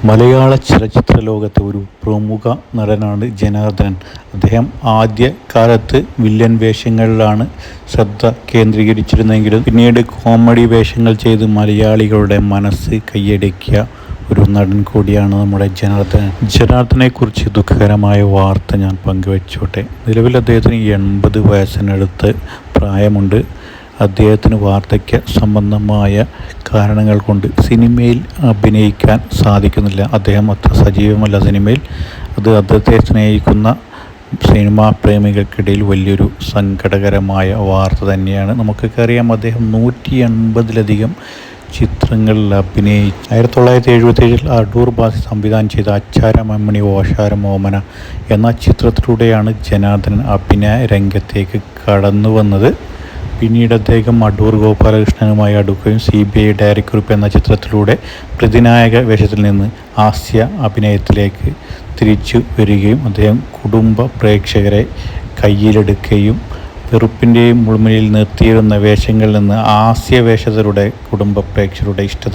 മലയാള ചലച്ചിത്ര ലോകത്തെ ഒരു പ്രമുഖ നടനാണ് ജനാർദ്ദനൻ. അദ്ദേഹം ആദ്യകാലത്ത് വില്ലൻ വേഷങ്ങളിലാണ് ശ്രദ്ധ കേന്ദ്രീകരിച്ചിരുന്നെങ്കിലും പിന്നീട് കോമഡി വേഷങ്ങൾ ചെയ്ത് മലയാളികളുടെ മനസ്സ് കയ്യടക്കിയ ഒരു നടൻ കൂടിയാണ് നമ്മുടെ ജനാർദ്ദനെ കുറിച്ച് ദുഃഖകരമായ വാർത്ത ഞാൻ പങ്കുവെച്ചോട്ടെ. നിലവിൽ അദ്ദേഹത്തിന് 80 വയസ്സിനടുത്ത് പ്രായമുണ്ട്. അദ്ദേഹത്തിന് വാർദ്ധക്യ സംബന്ധമായ കാരണങ്ങൾ കൊണ്ട് സിനിമയിൽ അഭിനയിക്കാൻ സാധിക്കുന്നില്ല. അദ്ദേഹം അത്ര സജീവമല്ല സിനിമയിൽ. അത് അദ്ദേഹത്തെ സ്നേഹിക്കുന്ന സിനിമാ പ്രേമികൾക്കിടയിൽ വലിയൊരു സങ്കടകരമായ വാർത്ത തന്നെയാണ്. നമുക്കൊക്കെ അറിയാം, അദ്ദേഹം 180ലധികം ചിത്രങ്ങളിൽ അഭിനയിച്ചു. 1977 അടൂർ ബാസി സംവിധാനം ചെയ്ത അച്ചാര മമ്മണി ഓഷാര മോമന എന്ന ചിത്രത്തിലൂടെയാണ് ജനാർദ്ദനൻ അഭിനയ രംഗത്തേക്ക് കടന്നു വന്നത്. പിന്നീട് അദ്ദേഹം അടൂർ ഗോപാലകൃഷ്ണനുമായി അടുക്കുകയും CBI ഡയറിക്കുറിപ്പ് എന്ന ചിത്രത്തിലൂടെ പ്രതിനായക വേഷത്തിൽ നിന്ന് ഹാസ്യ അഭിനയത്തിലേക്ക് തിരിച്ചു വരികയും അദ്ദേഹം കുടുംബ പ്രേക്ഷകരെ കയ്യിലെടുക്കുകയും വെറുപ്പിൻ്റെയും മുൾമുനയിൽ നിർത്തിയിരുന്ന വേഷങ്ങളിൽ നിന്ന് ഹാസ്യ വേഷത്തിലൂടെ കുടുംബ പ്രേക്ഷകരുടെ ഇഷ്ടത